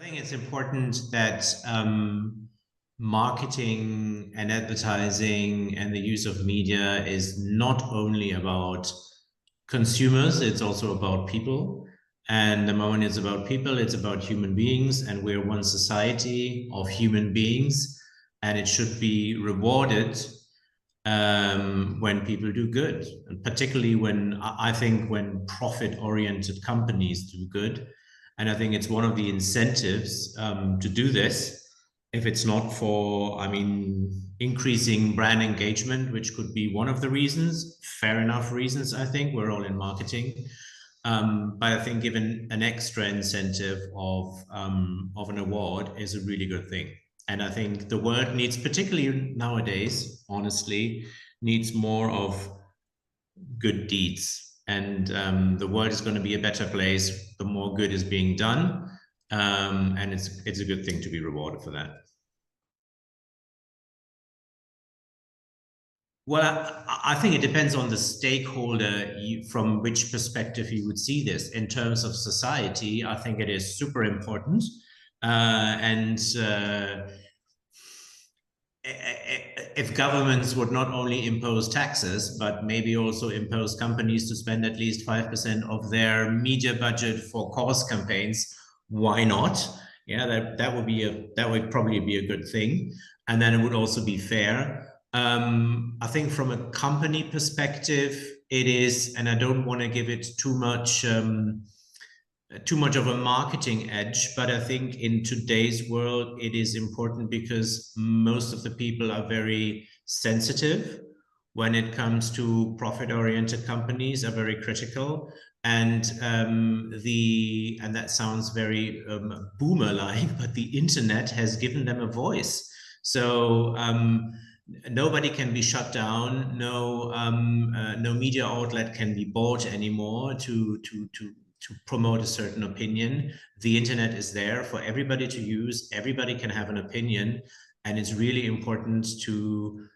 I think it's important that marketing and advertising and the use of media is not only about consumers, it's also about people. And the moment it's about people, it's about human beings. And we're one society of human beings. And it should be rewarded when people do good, and particularly when I think when profit-oriented companies do good. And I think it's one of the incentives to do this. If it's not for, I mean, increasing brand engagement, which could be one of the reasons, fair enough reasons, I think we're all in marketing. But I think given an extra incentive of an award is a really good thing. And I think the world needs, particularly nowadays, honestly, needs more of good deeds. And the world is going to be a better place the more good is being done. And it's a good thing to be rewarded for that. Well, I think it depends on the stakeholder from which perspective you would see this. In terms of society, I think it is super important. And if governments would not only impose taxes, but maybe also impose companies to spend at least 5% of their media budget for cause campaigns, why not? Yeah, that would probably be a good thing. And then it would also be fair. I think from a company perspective, it is, and I don't want to give it too much of a marketing edge, but I think in today's world, it is important because most of the people are very sensitive when it comes to profit-oriented companies, are very critical. And and that sounds very boomer-like, but the internet has given them a voice. So nobody can be shut down. No media outlet can be bought anymore to promote a certain opinion. The internet is there for everybody to use. Everybody can have an opinion. And it's really important to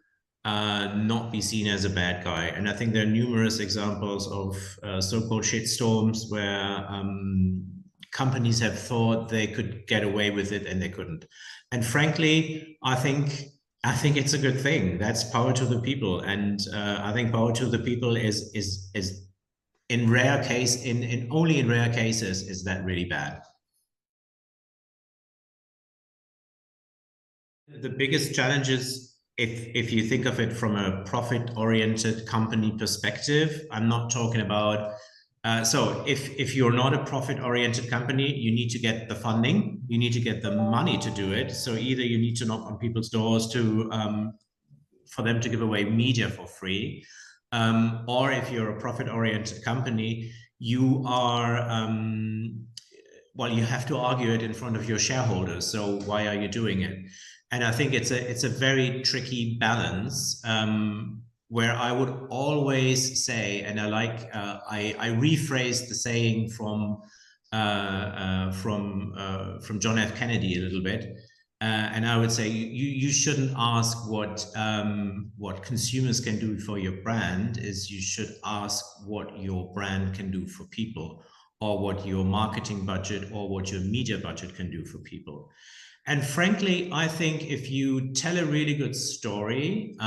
not be seen as a bad guy. And I think there are numerous examples of so-called shitstorms where companies have thought they could get away with it and they couldn't. And frankly, I think it's a good thing. That's power to the people. And I think power to the people is in rare case, in only in rare cases is that really bad. The biggest challenge is if you think of it from a profit-oriented company perspective. I'm not talking about so if you're not a profit-oriented company, you need to get the funding, you need to get the money to do it. So either you need to knock on people's doors to for them to give away media for free, or if you're a profit-oriented company, you are well, you have to argue it in front of your shareholders. So why are you doing it? And I think it's a very tricky balance, where I would always say, and I rephrased the saying from John F. Kennedy a little bit. And I would say you shouldn't ask what consumers can do for your brand. Is you should ask what your brand can do for people, or what your marketing budget or what your media budget can do for people. And frankly, I think if you tell a really good story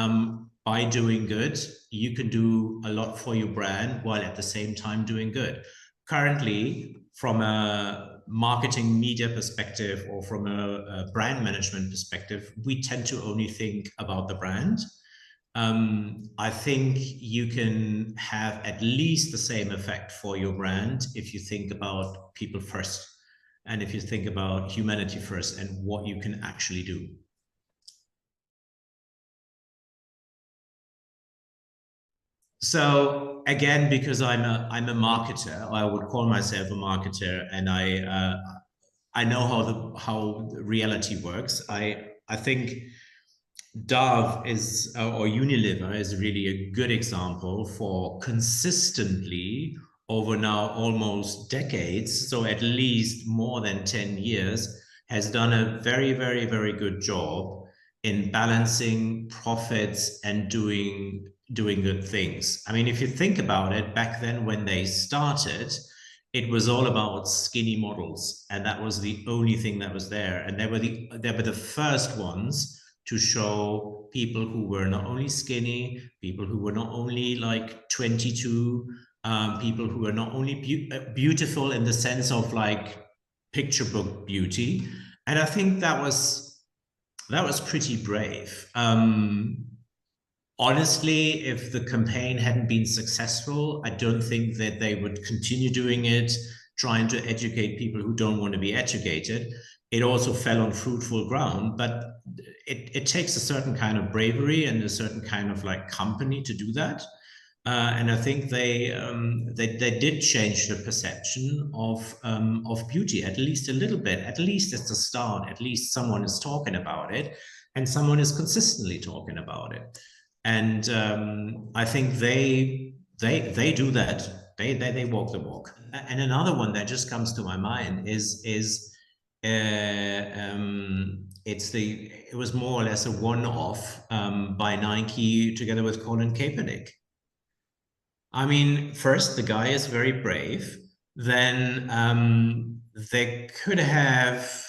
by doing good, you can do a lot for your brand while at the same time doing good. Currently, from a marketing media perspective or from a brand management perspective, we tend to only think about the brand. I think you can have at least the same effect for your brand if you think about people first, and if you think about humanity first and what you can actually do. So again, because I'm a marketer, I would call myself a marketer, and I know how the reality works. I think Dove is or Unilever is really a good example for consistently over now almost decades, so at least more than 10 years, has done a very, very, very good job in balancing profits and doing good things. I mean, if you think about it, back then when they started, it was all about skinny models, and that was the only thing that was there. And they were the first ones to show people who were not only skinny, people who were not only like 22, people who were not only beautiful in the sense of like picture book beauty. And I think that was pretty brave. Honestly, if the campaign hadn't been successful, I don't think that they would continue doing it, trying to educate people who don't want to be educated. It also fell on fruitful ground, but it takes a certain kind of bravery and a certain kind of like company to do that. And I think they did change the perception of beauty at least a little bit. At least it's the start. At least someone is talking about it, and someone is consistently talking about it. And I think they do that. They walk the walk. And another one that just comes to my mind is it was more or less a one-off by Nike together with Colin Kaepernick. I mean, first, the guy is very brave. Then they could have,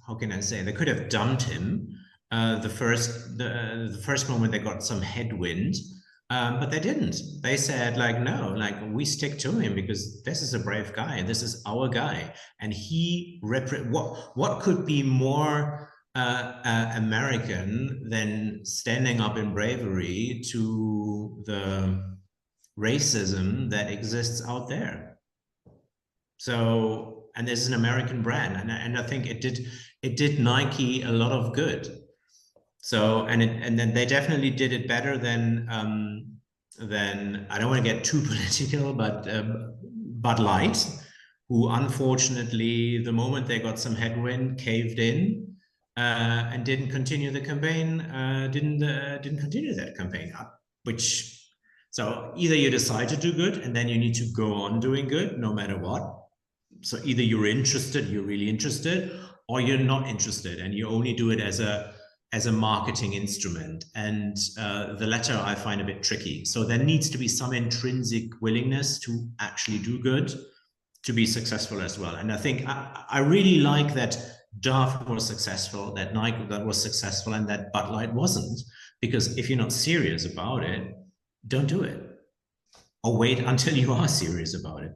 how can I say, they could have dumped him the first moment they got some headwind, but they didn't. They said like, no, like we stick to him because this is a brave guy. This is our guy, and what could be more American than standing up in bravery to the racism that exists out there. So, and this is an American brand, and I think it did Nike a lot of good. So, and then they definitely did it better than I don't want to get too political, but Bud Light, who unfortunately, the moment they got some headwind, caved in. And didn't continue the campaign, didn't continue that campaign, so either you decide to do good and then you need to go on doing good no matter what. So either you're really interested, or you're not interested and you only do it as a marketing instrument. And the latter I find a bit tricky. So there needs to be some intrinsic willingness to actually do good to be successful as well. And I think I really like that Dove was successful, that Nike that was successful, and that Bud Light wasn't. Because if you're not serious about it, don't do it. Or wait until you are serious about it.